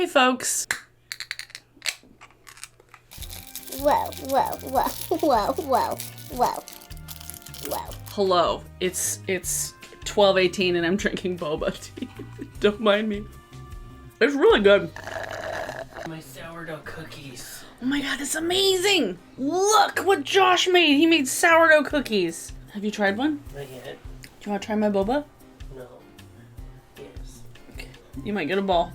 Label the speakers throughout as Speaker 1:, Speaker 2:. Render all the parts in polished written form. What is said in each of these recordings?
Speaker 1: Okay, folks.
Speaker 2: Whoa, whoa, whoa, whoa, whoa, whoa, whoa.
Speaker 1: Hello. It's 12:18 and I'm drinking boba tea. Don't mind me. It's really good.
Speaker 3: My sourdough cookies.
Speaker 1: Oh my god, that's amazing! Look what Josh made! He made sourdough cookies. Have you tried one?
Speaker 3: Not yet.
Speaker 1: Do you want to try my boba?
Speaker 3: No. Yes.
Speaker 1: Okay. You might get a ball.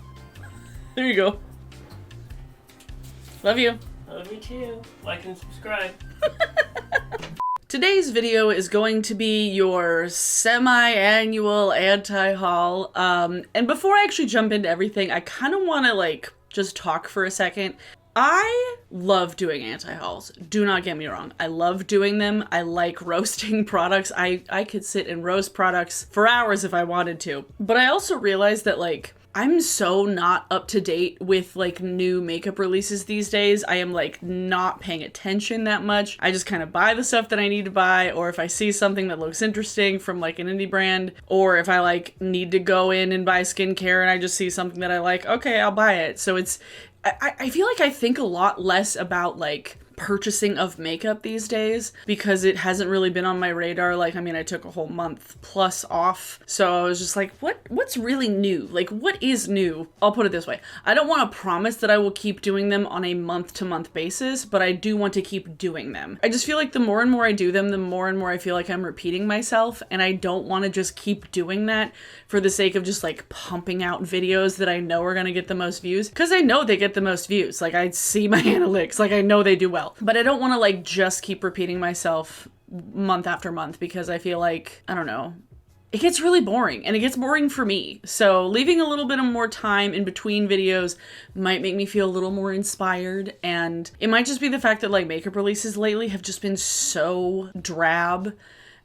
Speaker 1: There you go. Love you.
Speaker 3: Love you too. Like and subscribe.
Speaker 1: Today's video is going to be your semi-annual anti-haul. And before I actually jump into everything, I kind of want to just talk for a second. I love doing anti-hauls. Do not get me wrong. I love doing them. I like roasting products. I could sit and roast products for hours if I wanted to. But I also realized that I'm so not up to date with new makeup releases these days. I am not paying attention that much. I just kind of buy the stuff that I need to buy, or if I see something that looks interesting from an indie brand, or if I need to go in and buy skincare and I just see something that I like, okay, I'll buy it. So I feel like I think a lot less about purchasing of makeup these days because it hasn't really been on my radar. I took a whole month plus off, so I was just what's really new? What is new? I'll put it this way. I don't want to promise that I will keep doing them on a month-to-month basis, but I do want to keep doing them. I just feel like the more and more I do them, the more and more I feel like I'm repeating myself, and I don't want to just keep doing that for the sake of just pumping out videos that I know are going to get the most views, because I know they get the most views. I see my analytics, I know they do well. But I don't want to just keep repeating myself month after month because I feel I don't know, it gets really boring, and it gets boring for me. So leaving a little bit of more time in between videos might make me feel a little more inspired, and it might just be the fact that makeup releases lately have just been so drab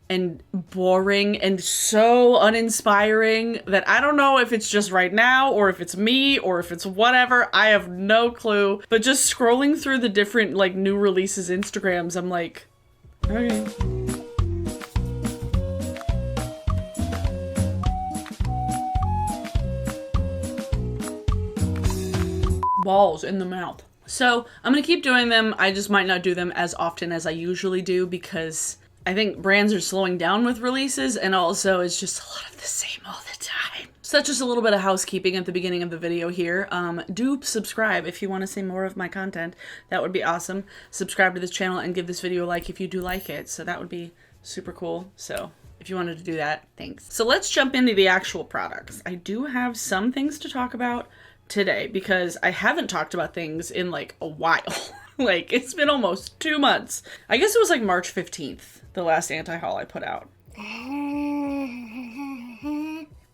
Speaker 1: and boring and so uninspiring that I don't know if it's just right now or if it's me or if it's whatever. I have no clue. But just scrolling through the different new releases Instagrams, I'm okay. Balls in the mouth. So I'm gonna keep doing them. I just might not do them as often as I usually do because I think brands are slowing down with releases, and also it's just a lot of the same all the time. So that's just a little bit of housekeeping at the beginning of the video here. Do subscribe if you want to see more of my content. That would be awesome. Subscribe to this channel and give this video a like if you do like it. So that would be super cool. So if you wanted to do that, thanks. So let's jump into the actual products. I do have some things to talk about today because I haven't talked about things in a while. It's been almost 2 months. I guess it was March 15th, the last anti-haul I put out.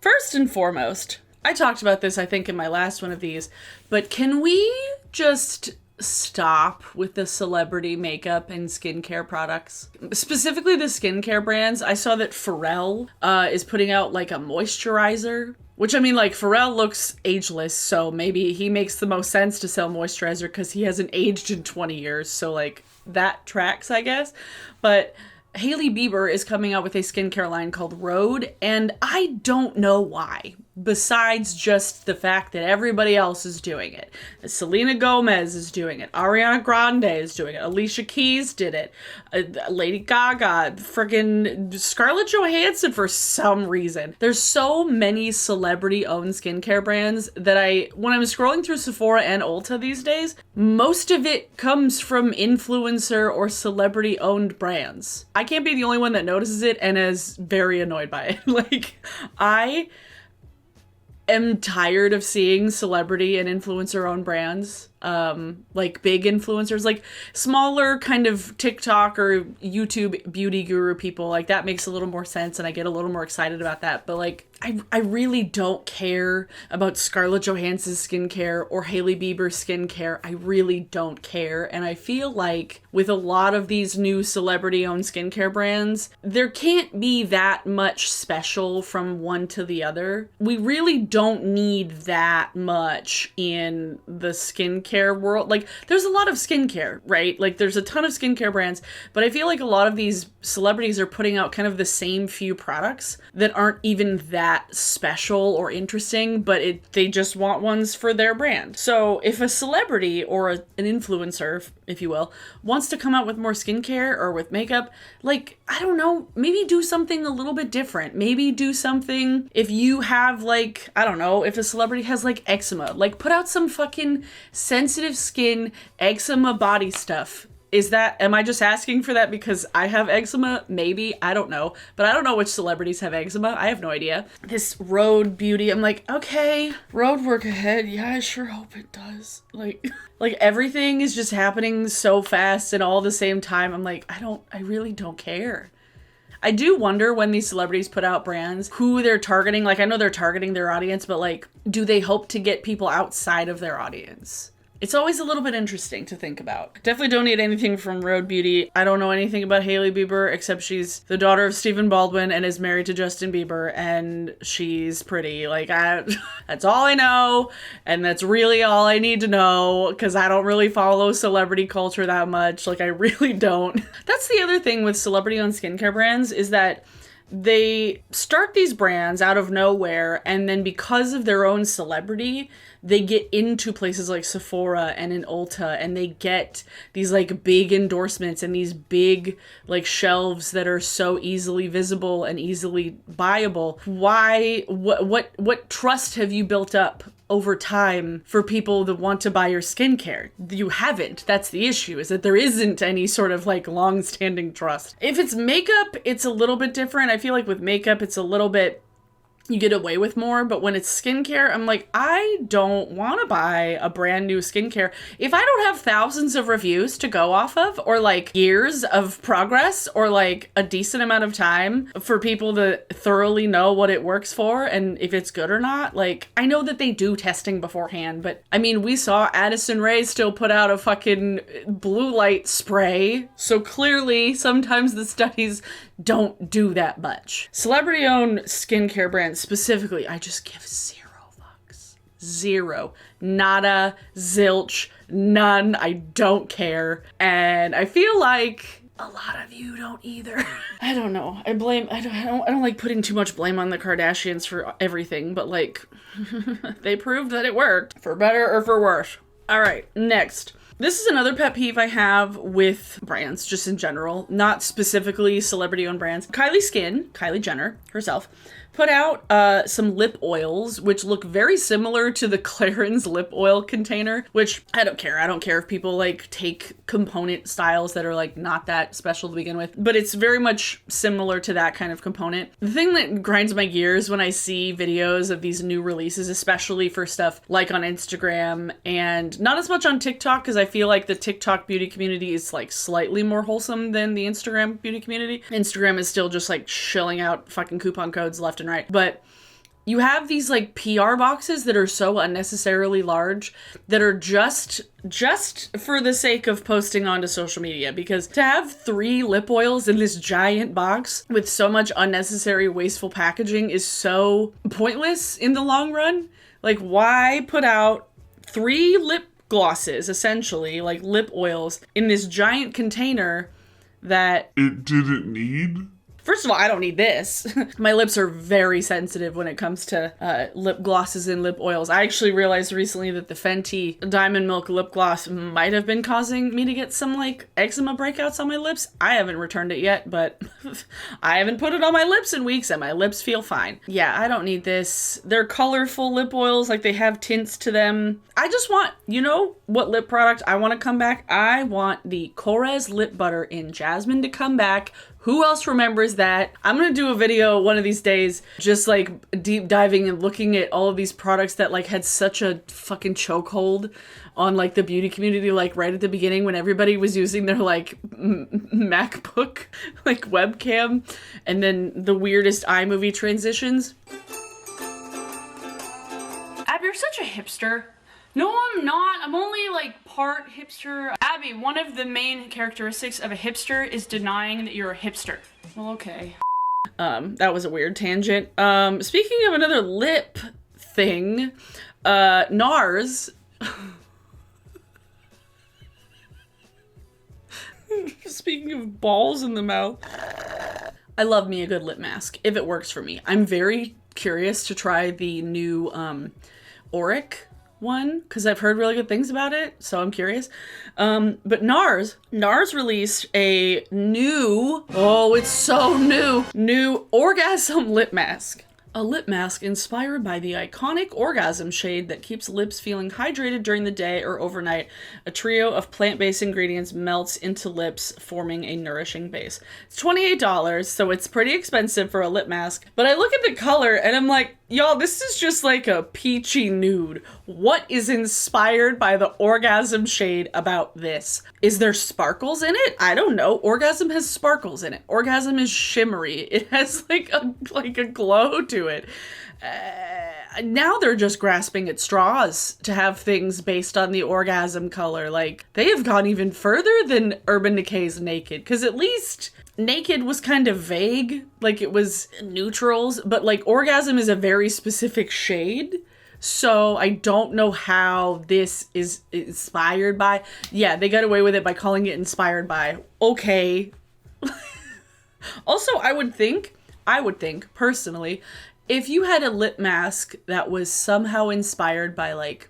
Speaker 1: First and foremost, I talked about this, I think, in my last one of these, but can we just stop with the celebrity makeup and skincare products? Specifically the skincare brands. I saw that Pharrell is putting out a moisturizer, which Pharrell looks ageless, so maybe he makes the most sense to sell moisturizer because he hasn't aged in 20 years, so that tracks, I guess. But Hailey Bieber is coming out with a skincare line called Rhode, and I don't know why, besides just the fact that everybody else is doing it. Selena Gomez is doing it. Ariana Grande is doing it. Alicia Keys did it. Lady Gaga, friggin' Scarlett Johansson for some reason. There's so many celebrity-owned skincare brands that when I'm scrolling through Sephora and Ulta these days, most of it comes from influencer or celebrity-owned brands. I can't be the only one that notices it and is very annoyed by it. I am tired of seeing celebrity and influencer owned brands, big influencers, smaller kind of TikTok or YouTube beauty guru people. That makes a little more sense and I get a little more excited about that. But I really don't care about Scarlett Johansson's skincare or Hailey Bieber's skincare. I really don't care. And I feel with a lot of these new celebrity-owned skincare brands, there can't be that much special from one to the other. We really don't need that much in the skincare skincare world, like there's a lot of skincare, right? Like there's a ton of skincare brands, but I feel like a lot of these celebrities are putting out kind of the same few products that aren't even that special or interesting, but they just want ones for their brand. So if a celebrity or an influencer, if you will, wants to come out with more skincare or with makeup, like, I don't know, maybe do something a little bit different. Maybe do something, if you have like, I don't know, if a celebrity has like eczema, like put out some fucking sensitive skin eczema body stuff. Am I just asking for that because I have eczema? Maybe, I don't know. But I don't know which celebrities have eczema. I have no idea. This Rhode Beauty, I'm like, okay, Rhode work ahead. Yeah, I sure hope it does. Like everything is just happening so fast and all at the same time. I'm like, I really don't care. I do wonder when these celebrities put out brands, who they're targeting. Like, I know they're targeting their audience, but like, do they hope to get people outside of their audience? It's always a little bit interesting to think about. Definitely don't need anything from Rhode Beauty. I don't know anything about Hailey Bieber, except she's the daughter of Stephen Baldwin and is married to Justin Bieber, and she's pretty. Like, that's all I know, and that's really all I need to know, because I don't really follow celebrity culture that much. Like, I really don't. That's the other thing with celebrity-owned skincare brands, is that they start these brands out of nowhere, and then because of their own celebrity, they get into places like Sephora and in Ulta, and they get these like big endorsements and these big like shelves that are so easily visible and easily buyable. Why? What trust have you built up over time for people that want to buy your skincare? You haven't. That's the issue, is that there isn't any sort of like long-standing trust. If it's makeup, it's a little bit different. I feel like with makeup, it's a little bit, you get away with more, but when it's skincare, I'm like, I don't want to buy a brand new skincare if I don't have thousands of reviews to go off of, or like years of progress, or like a decent amount of time for people to thoroughly know what it works for and if it's good or not. Like, I know that they do testing beforehand, but I mean, we saw Addison Rae still put out a fucking blue light spray, so clearly sometimes the studies don't do that much. Celebrity-owned skincare brands specifically, I just give zero fucks. Zero. Nada. Zilch. None. I don't care. And I feel like a lot of you don't either. I don't know. I don't like putting too much blame on the Kardashians for everything, but like, they proved that it worked, for better or for worse. All right, next. This is another pet peeve I have with brands, just in general, not specifically celebrity-owned brands. Kylie Jenner herself, put out some lip oils, which look very similar to the Clarins lip oil container, which I don't care. I don't care if people like take component styles that are like not that special to begin with, but it's very much similar to that kind of component. The thing that grinds my gears when I see videos of these new releases, especially for stuff like on Instagram and not as much on TikTok, because I feel like the TikTok beauty community is like slightly more wholesome than the Instagram beauty community. Instagram is still just like shilling out fucking coupon codes left and right. But you have these like PR boxes that are so unnecessarily large that are just for the sake of posting onto social media, because to have 3 lip oils in this giant box with so much unnecessary wasteful packaging is so pointless in the long run. Like, why put out 3 lip glosses, essentially, like lip oils, in this giant container that
Speaker 4: it didn't need?
Speaker 1: First of all, I don't need this. My lips are very sensitive when it comes to lip glosses and lip oils. I actually realized recently that the Fenty Diamond Milk lip gloss might have been causing me to get some like eczema breakouts on my lips. I haven't returned it yet, but I haven't put it on my lips in weeks and my lips feel fine. Yeah, I don't need this. They're colorful lip oils, like they have tints to them. I just want, you know what lip product I want to come back? I want the Korres lip butter in Jasmine to come back. Who else remembers that? I'm gonna do a video one of these days, just like deep diving and looking at all of these products that like had such a fucking chokehold on like the beauty community, like right at the beginning when everybody was using their like MacBook like webcam, and then the weirdest iMovie transitions.
Speaker 5: Abby, you're such a hipster. No, I'm not. I'm only like part hipster. Abby, one of the main characteristics of a hipster is denying that you're a hipster. Well, okay.
Speaker 1: That was a weird tangent. Speaking of another lip thing, NARS. Speaking of balls in the mouth. I love me a good lip mask, if it works for me. I'm very curious to try the new Auric one, because I've heard really good things about it, so I'm curious. But NARS released a new, oh, it's so new orgasm lip mask. A lip mask inspired by the iconic orgasm shade that keeps lips feeling hydrated during the day or overnight. A trio of plant-based ingredients melts into lips, forming a nourishing base. It's $28, so it's pretty expensive for a lip mask. But I look at the color and I'm like, y'all, this is just like a peachy nude. What is inspired by the orgasm shade about this? Is there sparkles in it? I don't know. Orgasm has sparkles in it. Orgasm is shimmery. It has like a glow to it. Now they're just grasping at straws to have things based on the orgasm color. Like, they have gone even further than Urban Decay's Naked, because at least Naked was kind of vague, like it was neutrals, but like orgasm is a very specific shade. So I don't know how this is inspired by. Yeah, they got away with it by calling it inspired by. Okay. Also, I would think personally, if you had a lip mask that was somehow inspired by like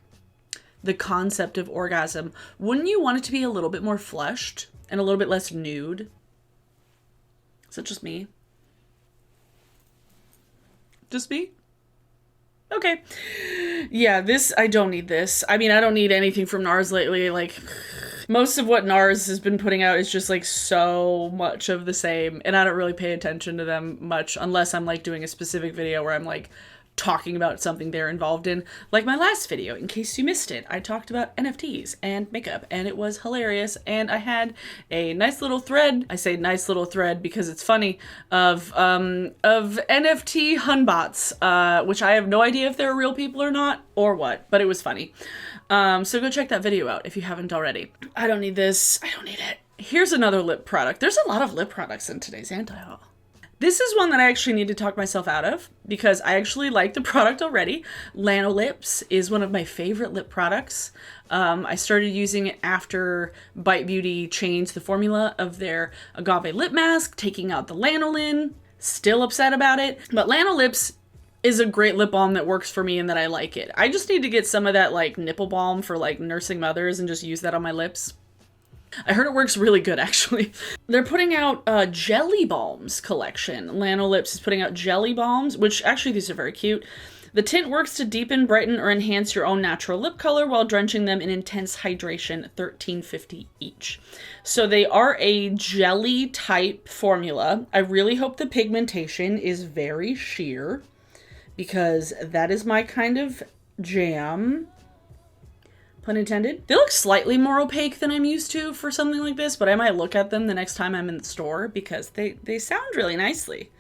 Speaker 1: the concept of orgasm, wouldn't you want it to be a little bit more flushed and a little bit less nude? Is that just me? Just me? Okay. Yeah, I don't need this. I mean, I don't need anything from NARS lately. Like, most of what NARS has been putting out is just like so much of the same, and I don't really pay attention to them much unless I'm like doing a specific video where I'm like talking about something they're involved in. Like my last video, in case you missed it, I talked about NFTs and makeup, and it was hilarious, and I had a nice little thread. I say nice little thread because it's funny, of NFT hunbots, which I have no idea if they're real people or not or what, but it was funny. So go check that video out if you haven't already. I don't need this. I don't need it. Here's another lip product. There's a lot of lip products in today's anti-haul. This is one that I actually need to talk myself out of because I actually like the product already. Lanolips is one of my favorite lip products. I started using it after Bite Beauty changed the formula of their agave lip mask, taking out the lanolin. Still upset about it, but Lanolips is a great lip balm that works for me and that I like it. I just need to get some of that like nipple balm for like nursing mothers and just use that on my lips. I heard it works really good, actually. They're putting out a Jelly Balms collection. Lanolips is putting out Jelly Balms, which actually these are very cute. The tint works to deepen, brighten, or enhance your own natural lip color while drenching them in intense hydration, $13.50 each. So they are a jelly type formula. I really hope the pigmentation is very sheer because that is my kind of jam. Pun intended. They look slightly more opaque than I'm used to for something like this, but I might look at them the next time I'm in the store because they sound really nicely.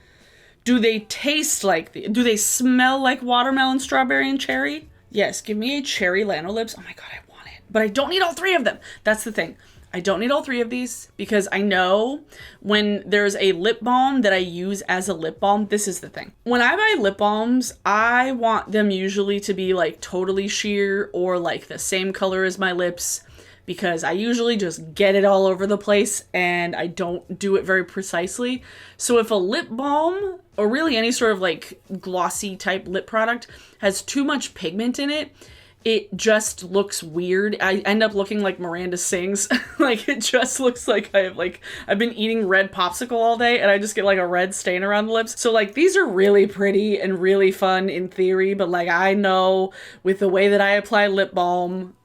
Speaker 1: Do they taste like do they smell like watermelon, strawberry, and cherry? Yes, give me a cherry Lanolips. Oh my god, I want it. But I don't need all three of them. That's the thing. I don't need all three of these because I know when there's a lip balm that I use as a lip balm, this is the thing. When I buy lip balms, I want them usually to be like totally sheer or like the same color as my lips because I usually just get it all over the place and I don't do it very precisely. So if a lip balm or really any sort of like glossy type lip product has too much pigment in it, it just looks weird. I end up looking like Miranda Sings. Like, it just looks like I've been eating red popsicle all day and I just get like a red stain around the lips. So like, these are really pretty and really fun in theory, but like, I know with the way that I apply lip balm,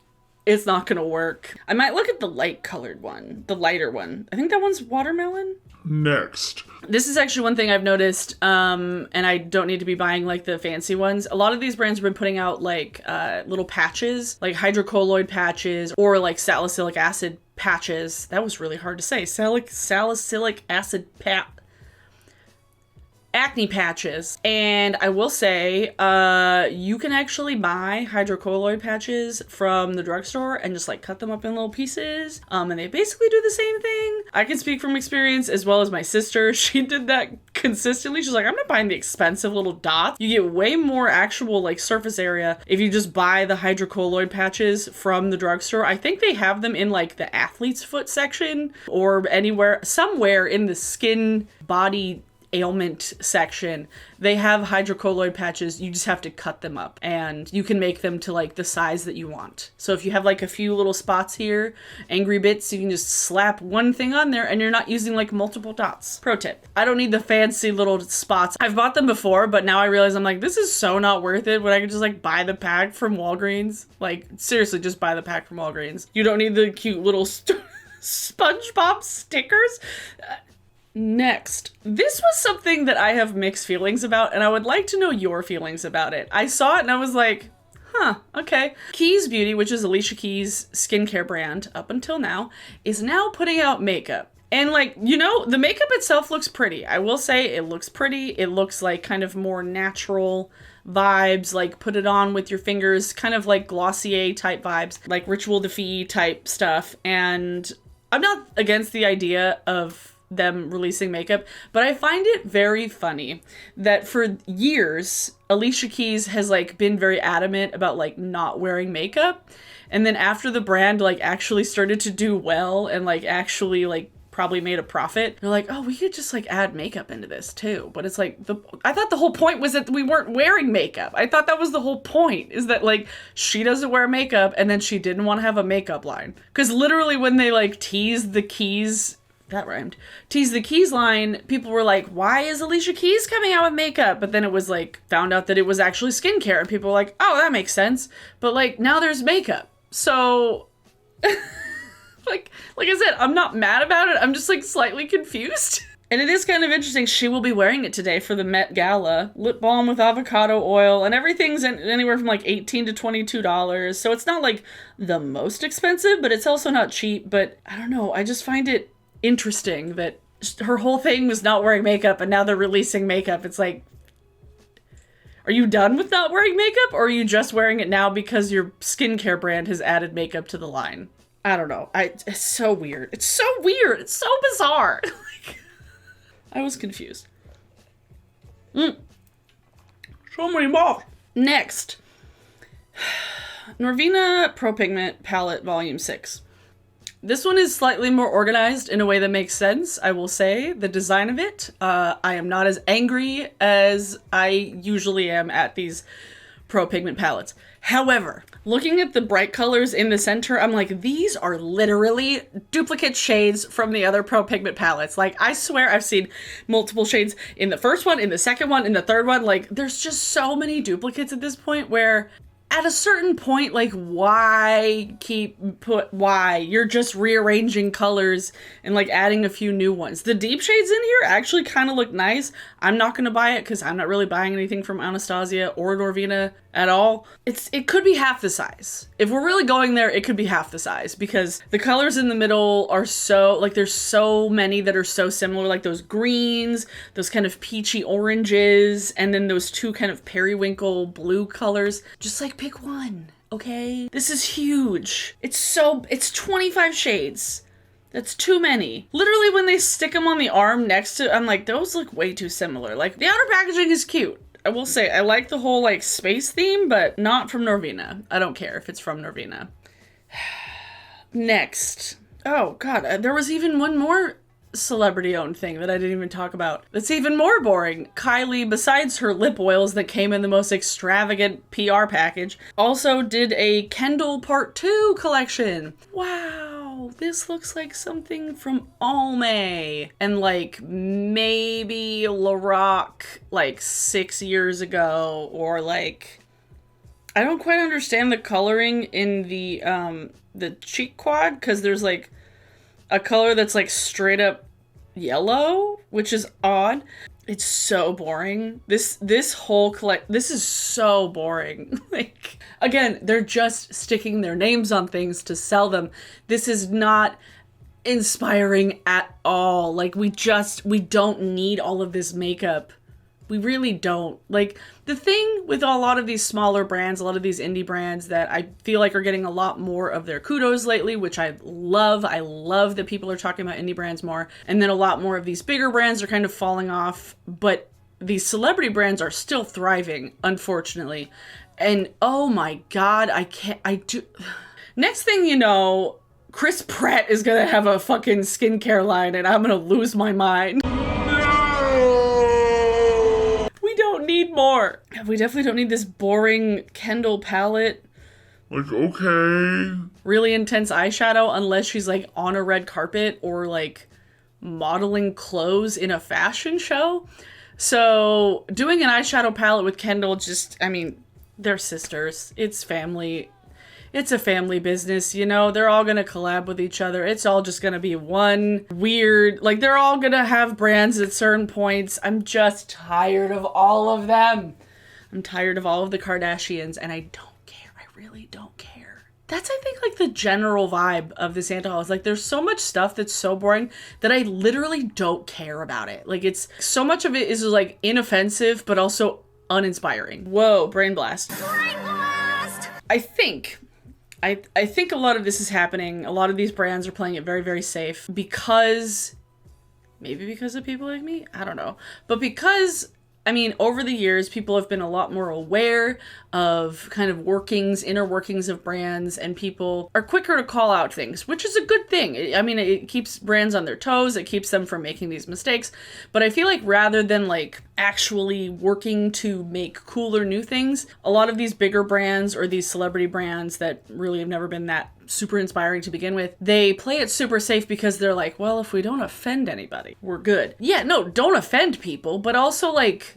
Speaker 1: it's not gonna work. I might look at the light colored one, the lighter one. I think that one's watermelon.
Speaker 4: Next.
Speaker 1: This is actually one thing I've noticed, and I don't need to be buying like the fancy ones. A lot of these brands have been putting out like little patches, like hydrocolloid patches or like salicylic acid patches. That was really hard to say. Salicylic acid acne patches. And I will say, you can actually buy hydrocolloid patches from the drugstore and just like cut them up in little pieces. And they basically do the same thing. I can speak from experience as well as my sister. She did that consistently. She's like, I'm not buying the expensive little dots. You get way more actual like surface area if you just buy the hydrocolloid patches from the drugstore. I think they have them in like the athlete's foot section or anywhere, somewhere in the skin body ailment section. They have hydrocolloid patches. You just have to cut them up and you can make them to like the size that you want. So if you have like a few little spots here, angry bits, you can just slap one thing on there and you're not using like multiple dots. Pro tip. I don't need the fancy little spots. I've bought them before, but now I realize I'm like, this is so not worth it when I could just like buy the pack from Walgreens. Like seriously, just buy the pack from Walgreens. You don't need the cute little SpongeBob stickers. Next, this was something that I have mixed feelings about, and I would like to know your feelings about it. I saw it and I was like, huh, okay. Keys Beauty, which is Alicia Keys' skincare brand up until now, is now putting out makeup. And like, you know, the makeup itself looks pretty. I will say it looks pretty. It looks like kind of more natural vibes, like put it on with your fingers, kind of like Glossier type vibes, like Ritual de Fille type stuff. And I'm not against the idea of them releasing makeup, but I find it very funny that for years Alicia Keys has like been very adamant about like not wearing makeup, and then after the brand like actually started to do well and like actually like probably made a profit, they're like, oh, we could just like add makeup into this too. But it's like, I thought the whole point was that we weren't wearing makeup. I thought that was the whole point, is that like she doesn't wear makeup and then she didn't want to have a makeup line. Because literally when they like teased the Keys, that rhymed, tease the Keys line, people were like, why is Alicia Keys coming out with makeup? But then it was like, found out that it was actually skincare, and people were like, oh, that makes sense. But like, now there's makeup. So, like I said, I'm not mad about it. I'm just like slightly confused. And it is kind of interesting. She will be wearing it today for the Met Gala. Lip balm with avocado oil, and everything's anywhere from like $18 to $22. So it's not like the most expensive, but it's also not cheap. But I don't know. I just find it interesting that her whole thing was not wearing makeup and now they're releasing makeup. It's like, are you done with not wearing makeup, or are you just wearing it now because your skincare brand has added makeup to the line? I don't know. It's so weird. It's so weird. It's so bizarre. Like, I was confused. So many more. Next, Norvina Pro Pigment Palette Volume 6. This one is slightly more organized in a way that makes sense, I will say. The design of it, I am not as angry as I usually am at these Pro Pigment palettes. However, looking at the bright colors in the center, I'm like, these are literally duplicate shades from the other Pro Pigment palettes. Like, I swear I've seen multiple shades in the first one, in the second one, in the third one. Like, there's just so many duplicates at this point where at a certain point, like, why you're just rearranging colors and like adding a few new ones. The deep shades in here actually kind of look nice. I'm not going to buy it because I'm not really buying anything from Anastasia or Norvina at all. It could be half the size. If we're really going there, it could be half the size because the colors in the middle are so, like, there's so many that are so similar, like those greens, those kind of peachy oranges, and then those two kind of periwinkle blue colors. Just like pick one, okay? This is huge. It's 25 shades. That's too many. Literally, when they stick them on the arm next to, I'm like, those look way too similar. Like, the outer packaging is cute. I will say, I like the whole, like, space theme, but not from Norvina. I don't care if it's from Norvina. Next. Oh, God. There was even one more celebrity-owned thing that I didn't even talk about. That's even more boring. Kylie, besides her lip oils that came in the most extravagant PR package, also did a Kendall Part 2 collection. Wow, this looks like something from Almay and like maybe Lorac like 6 years ago, or like, I don't quite understand the coloring in the cheek quad, because there's like a color that's like straight up yellow, which is odd. It's so boring. This whole this is so boring. Like, again, they're just sticking their names on things to sell them. This is not inspiring at all. Like, we don't need all of this makeup We really don't. Like, the thing with a lot of these smaller brands, a lot of these indie brands that I feel like are getting a lot more of their kudos lately, which I love. I love that people are talking about indie brands more. And then a lot more of these bigger brands are kind of falling off. But these celebrity brands are still thriving, unfortunately. And oh my God, Next thing you know, Chris Pratt is gonna have a fucking skincare line and I'm gonna lose my mind. We don't need more. We definitely don't need this boring Kendall palette.
Speaker 4: Like, okay.
Speaker 1: Really intense eyeshadow unless she's like on a red carpet or like modeling clothes in a fashion show. So doing an eyeshadow palette with Kendall they're sisters. It's family. It's a family business, you know? They're all gonna collab with each other. It's all just gonna be one weird... Like, they're all gonna have brands at certain points. I'm just tired of all of them. I'm tired of all of the Kardashians, and I don't care. I really don't care. That's, I think, like, the general vibe of this anti-haul. Is like, there's so much stuff that's so boring that I literally don't care about it. Like, it's... So much of it is, like, inoffensive, but also uninspiring. Whoa, brain blast. Brain blast! I think a lot of this is happening. A lot of these brands are playing it very, very safe maybe because of people like me? I don't know. But because, over the years, people have been a lot more aware of kind of inner workings of brands, and people are quicker to call out things, which is a good thing. It keeps brands on their toes. It keeps them from making these mistakes. But I feel like rather than like actually working to make cooler new things, a lot of these bigger brands or these celebrity brands that really have never been that super inspiring to begin with, they play it super safe because they're like, well, if we don't offend anybody, we're good. Yeah, no, don't offend people, but also like,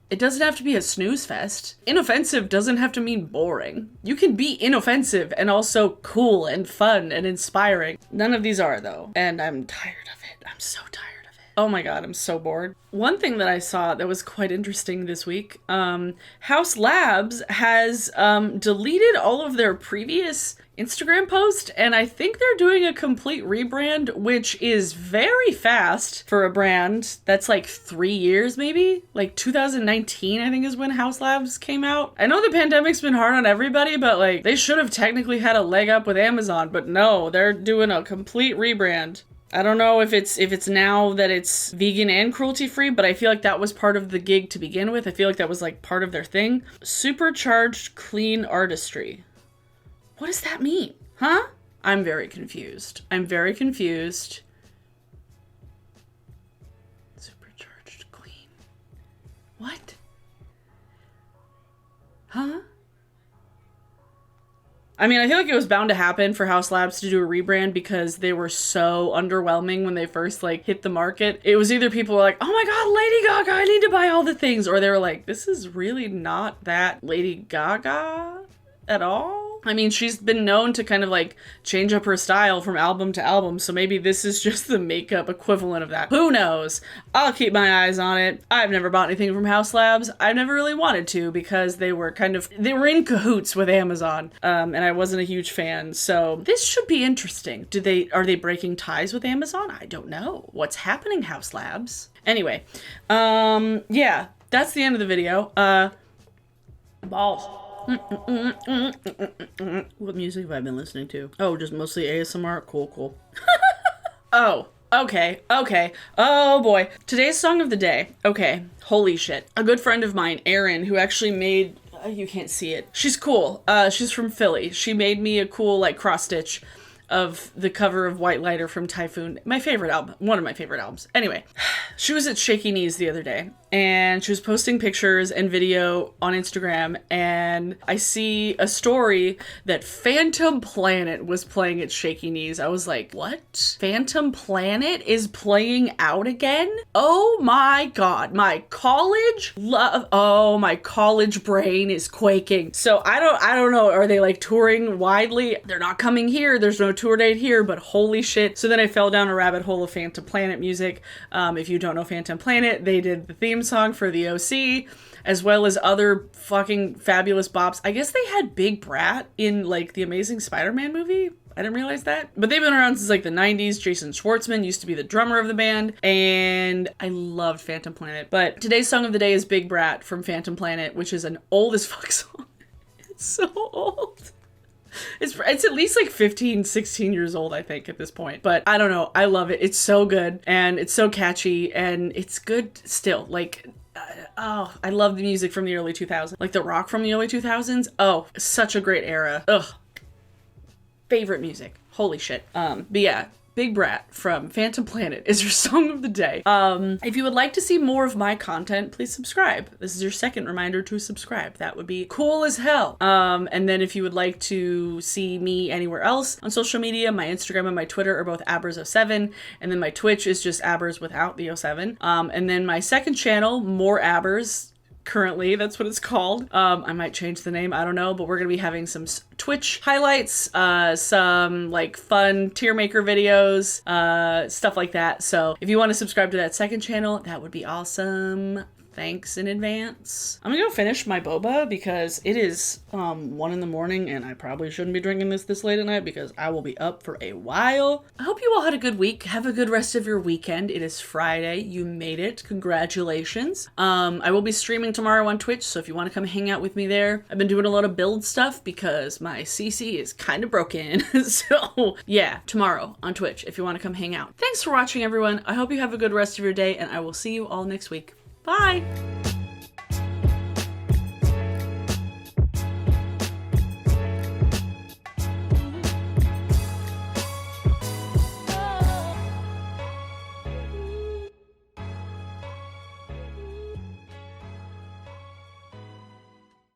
Speaker 1: it doesn't have to be a snooze fest. Inoffensive doesn't have to mean boring. You can be inoffensive and also cool and fun and inspiring. None of these are, though. And I'm tired of it. I'm so tired of it. Oh my God, I'm so bored. One thing that I saw that was quite interesting this week, House Labs has deleted all of their previous Instagram posts, and I think they're doing a complete rebrand, which is very fast for a brand that's like 3 years maybe. Like 2019, I think, is when House Labs came out. I know the pandemic's been hard on everybody, but like they should have technically had a leg up with Amazon, but no, they're doing a complete rebrand. I don't know if it's now that it's vegan and cruelty free, but I feel like that was part of the gig to begin with. I feel like that was like part of their thing. Supercharged clean artistry. What does that mean? Huh? I'm very confused. Supercharged clean. What? Huh? I feel like it was bound to happen for House Labs to do a rebrand because they were so underwhelming when they first like hit the market. It was either people were like, oh my God, Lady Gaga, I need to buy all the things. Or they were like, this is really not that Lady Gaga at all. She's been known to kind of like change up her style from album to album, so maybe this is just the makeup equivalent of that. Who knows? I'll keep my eyes on it. I've never bought anything from House Labs. I've never really wanted to because they were in cahoots with Amazon, and I wasn't a huge fan, so this should be interesting. Are they breaking ties with Amazon? I don't know. What's happening, House Labs? Anyway, yeah, that's the end of the video. Balls. What music have I been listening to? Oh, just mostly ASMR? Cool. Oh, okay. Oh boy. Today's song of the day. Okay, holy shit. A good friend of mine, Erin, who actually made... you can't see it. She's cool. She's from Philly. She made me a cool, like, cross-stitch of the cover of White Lighter from Typhoon. My favorite album. One of my favorite albums. Anyway, she was at Shaky Knees the other day, and she was posting pictures and video on Instagram, and I see a story that Phantom Planet was playing at Shaky Knees. I was like, what? Phantom Planet is playing out again? Oh my God, my college brain is quaking. So I don't know, are they like touring widely? They're not coming here, there's no tour date here, but holy shit. So then I fell down a rabbit hole of Phantom Planet music. If you don't know Phantom Planet, they did the theme song for the OC, as well as other fucking fabulous bops. I guess they had Big Brat in like the Amazing Spider-Man movie. I didn't realize that. But they've been around since like the 90s. Jason Schwartzman used to be the drummer of the band, and I loved Phantom Planet. But today's song of the day is Big Brat from Phantom Planet, which is an old as fuck song. It's so old. It's at least like 15, 16 years old, I think, at this point. But I don't know. I love it. It's so good, and it's so catchy, and it's good still. Like, oh, I love the music from the early 2000s. Like the rock from the early 2000s. Oh, such a great era. Ugh. Favorite music. Holy shit. But yeah, Big Brat from Phantom Planet is your song of the day. If you would like to see more of my content, please subscribe. This is your second reminder to subscribe. That would be cool as hell. And then if you would like to see me anywhere else on social media, my Instagram and my Twitter are both Abers07, and then my Twitch is just Abers without the 07. And then my second channel, More Abers, currently, that's what it's called. I might change the name, I don't know, but we're gonna be having some Twitch highlights, some like fun tier maker videos, stuff like that. So if you want to subscribe to that second channel, that would be awesome. Thanks in advance. I'm gonna go finish my boba because it is 1 in the morning and I probably shouldn't be drinking this late at night because I will be up for a while. I hope you all had a good week. Have a good rest of your weekend. It is Friday. You made it. Congratulations. I will be streaming tomorrow on Twitch, so if you want to come hang out with me there. I've been doing a lot of build stuff because my CC is kind of broken. So yeah, tomorrow on Twitch if you want to come hang out. Thanks for watching, everyone. I hope you have a good rest of your day, and I will see you all next week. Bye!